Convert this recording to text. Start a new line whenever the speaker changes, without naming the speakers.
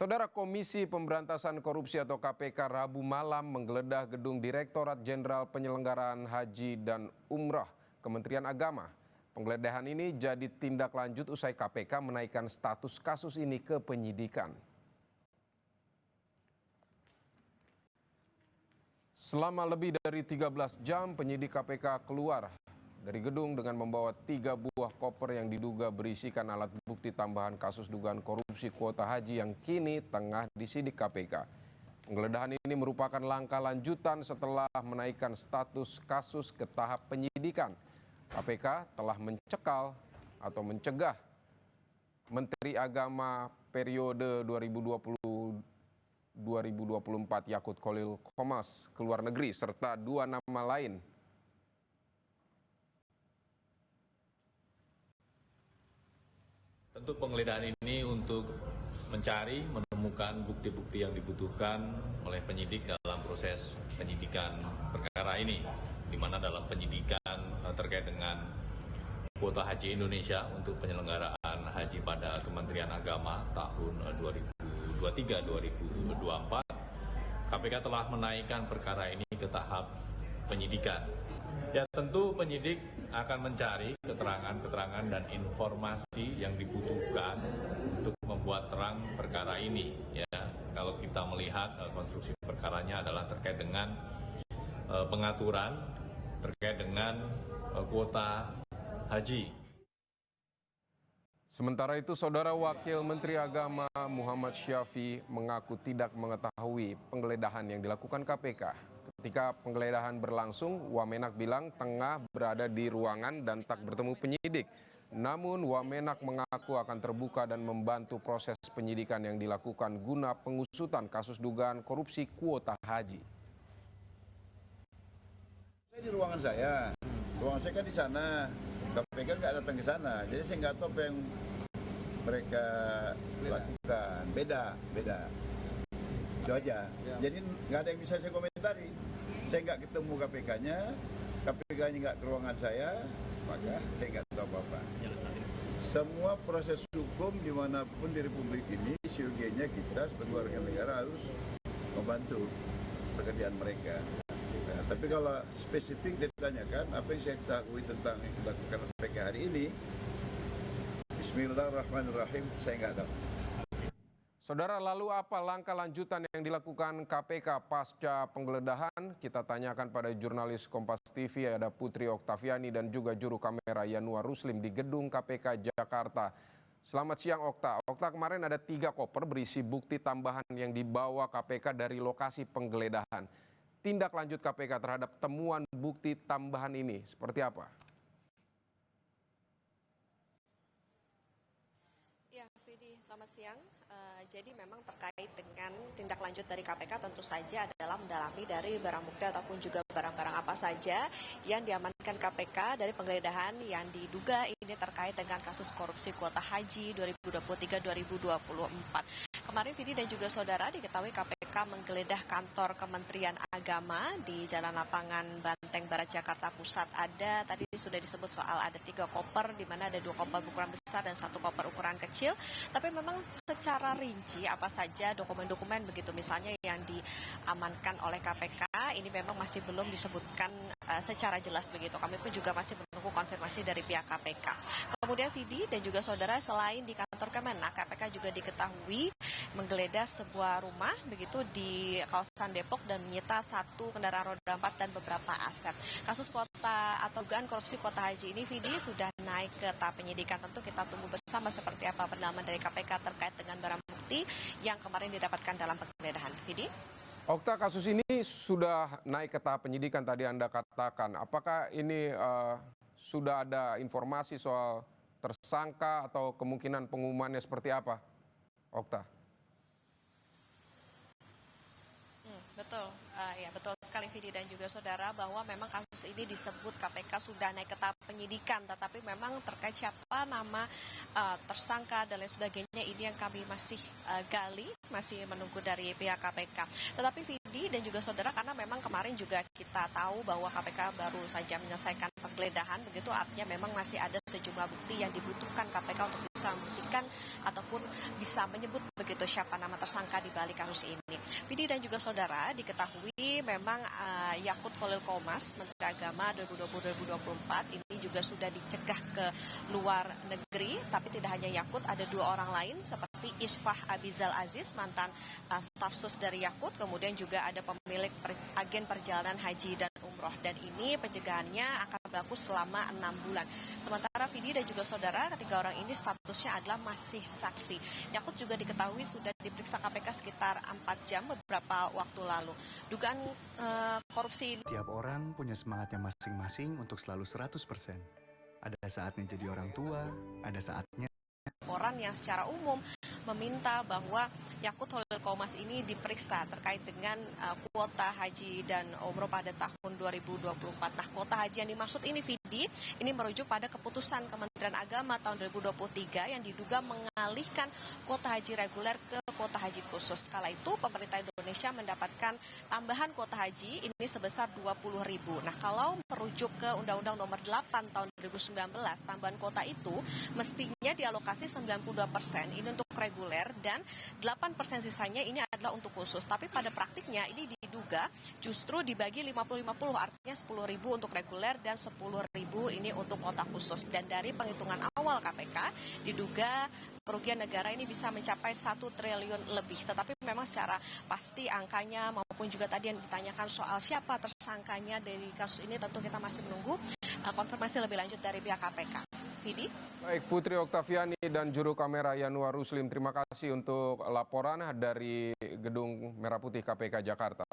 Saudara Komisi Pemberantasan Korupsi atau KPK Rabu malam menggeledah gedung Direktorat Jenderal Penyelenggaraan Haji dan Umrah Kementerian Agama. Penggeledahan ini jadi tindak lanjut usai KPK menaikkan status kasus ini ke penyidikan. Selama lebih dari 13 jam penyidik KPK keluar dari gedung dengan membawa 3 buah koper yang diduga berisikan alat bukti tambahan kasus dugaan korupsi kuota haji yang kini tengah disidik KPK. Penggeledahan ini merupakan langkah lanjutan setelah menaikkan status kasus ke tahap penyidikan. KPK telah mencekal atau mencegah Menteri Agama periode 2020-2024 Yakut Khalil Qomas ke luar negeri serta 2 nama lain.
Tentu penggeledahan ini untuk menemukan bukti-bukti yang dibutuhkan oleh penyidik dalam proses penyidikan perkara ini, di mana dalam penyidikan terkait dengan kuota haji Indonesia untuk penyelenggaraan haji pada Kementerian Agama tahun 2023-2024, KPK telah menaikkan perkara ini ke tahap penyidikan. Ya, tentu penyidik akan mencari keterangan-keterangan dan informasi yang dibutuhkan untuk membuat terang perkara ini. Ya, kalau kita melihat konstruksi perkaranya adalah terkait dengan pengaturan terkait dengan kuota haji.
Sementara itu, Saudara Wakil Menteri Agama Muhammad Syafi mengaku tidak mengetahui penggeledahan yang dilakukan KPK. Ketika penggeledahan berlangsung, Wamenak bilang tengah berada di ruangan dan tak bertemu penyidik. Namun Wamenak mengaku akan terbuka dan membantu proses penyidikan yang dilakukan guna pengusutan kasus dugaan korupsi kuota haji.
Saya di ruangan saya kan di sana. KPK nggak datang ke sana, jadi saya nggak tahu apa yang mereka lakukan. Beda. Itu aja. Jadi nggak ada yang bisa saya komentari. Saya nggak ketemu KPK-nya, KPK-nya nggak ke ruangan saya, maka saya nggak tahu apa-apa. Semua proses hukum dimanapun di Republik ini, siogianya kita sebagai warga negara harus membantu pekerjaan mereka. Nah, tapi kalau spesifik ditanyakan apa yang saya ketahui tentang yang dilakukan KPK hari ini, Bismillahirrahmanirrahim, saya nggak tahu.
Saudara, lalu apa langkah lanjutan yang dilakukan KPK pasca penggeledahan? Kita tanyakan pada jurnalis Kompas TV, ada Putri Oktaviani dan juga juru kamera Yanuar Ruslim di gedung KPK Jakarta. Selamat siang Okta. Okta, kemarin ada 3 koper berisi bukti tambahan yang dibawa KPK dari lokasi penggeledahan. Tindak lanjut KPK terhadap temuan bukti tambahan ini seperti apa?
Ya, Fidi, selamat siang. Jadi memang terkait dengan tindak lanjut dari KPK tentu saja adalah mendalami dari barang bukti ataupun juga barang-barang apa saja yang diamankan KPK dari penggeledahan yang diduga ini terkait dengan kasus korupsi kuota haji 2023-2024. Kemarin Fidi dan juga saudara diketahui KPK menggeledah kantor Kementerian Agama di Jalan Lapangan Banteng Barat Jakarta Pusat. Tadi sudah disebut soal ada 3 koper, di mana ada 2 koper ukuran besar dan 1 koper ukuran kecil. Tapi memang secara rinci apa saja dokumen-dokumen begitu misalnya yang diamankan oleh KPK ini memang masih belum disebutkan secara jelas begitu. Kami pun juga masih menunggu konfirmasi dari pihak KPK. Kemudian Fidi dan juga saudara, selain di kantor Kemenak, KPK juga diketahui menggeledah sebuah rumah begitu di kawasan Depok dan menyita 1 kendaraan roda 4 dan beberapa aset. Kasus kuota atau dugaan korupsi kuota haji ini, Fidi, sudah naik ke tahap penyidikan. Tentu kita tunggu bersama seperti apa pendalaman dari KPK terkait dengan barang bukti yang kemarin didapatkan dalam penggeledahan. Fidi?
Okta, kasus ini sudah naik ke tahap penyidikan tadi Anda katakan. Apakah ini sudah ada informasi soal tersangka atau kemungkinan pengumumannya seperti apa, Okta?
Betul, ya betul sekali Vidi dan juga saudara bahwa memang kasus ini disebut KPK sudah naik ke tahap penyidikan, tetapi memang terkait siapa nama tersangka dan lain sebagainya ini yang kami masih gali, masih menunggu dari pihak KPK. Tetapi Vidi Vidi dan juga saudara, karena memang kemarin juga kita tahu bahwa KPK baru saja menyelesaikan penggeledahan, begitu artinya memang masih ada sejumlah bukti yang dibutuhkan KPK untuk bisa membuktikan ataupun bisa menyebut begitu siapa nama tersangka di balik kasus ini. Vidi dan juga saudara, diketahui memang Yakut Khalil Qomas, Menteri Agama 2020-2024 ini juga sudah dicegah ke luar negeri, tapi tidak hanya Yakut, ada 2 orang lain seperti Isfah Abizal Aziz, mantan staf sus dari Yakut, kemudian juga ada pemilik agen perjalanan haji dan umroh, dan ini pencegahannya akan berlaku selama 6 bulan. Sementara Vidi dan juga saudara, ketiga orang ini statusnya adalah masih saksi. Yakut juga diketahui sudah diperiksa KPK sekitar 4 jam beberapa waktu lalu. Dugaan korupsi ini.
Tiap orang punya semangatnya masing-masing untuk selalu 100%. Ada saatnya jadi orang tua, ada saatnya
Laporan yang secara umum meminta bahwa Yakut Khalil Qomas ini diperiksa terkait dengan kuota haji dan umroh pada tahun 2024. Nah, kuota haji yang dimaksud ini, Vidi, ini merujuk pada keputusan Kementerian Agama tahun 2023 yang diduga mengalihkan kuota haji reguler ke kuota haji khusus. Kala itu pemerintah Indonesia mendapatkan tambahan kuota haji ini sebesar 20.000. Nah, kalau merujuk ke Undang-Undang Nomor 8 tahun 2019, tambahan kuota itu mestinya dialokasi 92% ini untuk reguler dan 8% sisanya ini adalah untuk khusus. Tapi pada praktiknya ini diduga justru dibagi 50-50, artinya 10.000 untuk reguler dan 10.000 ini untuk kuota khusus. Dan dari penghitungan awal KPK diduga kerugian negara ini bisa mencapai 1 triliun lebih. Tetapi memang secara pasti angkanya maupun juga tadi yang ditanyakan soal siapa tersangkanya dari kasus ini, tentu kita masih menunggu konfirmasi lebih lanjut dari pihak KPK. Vidi?
Baik, Putri Oktaviani dan juru kamera Yanuar Ruslim, terima kasih untuk laporan dari Gedung Merah Putih KPK Jakarta.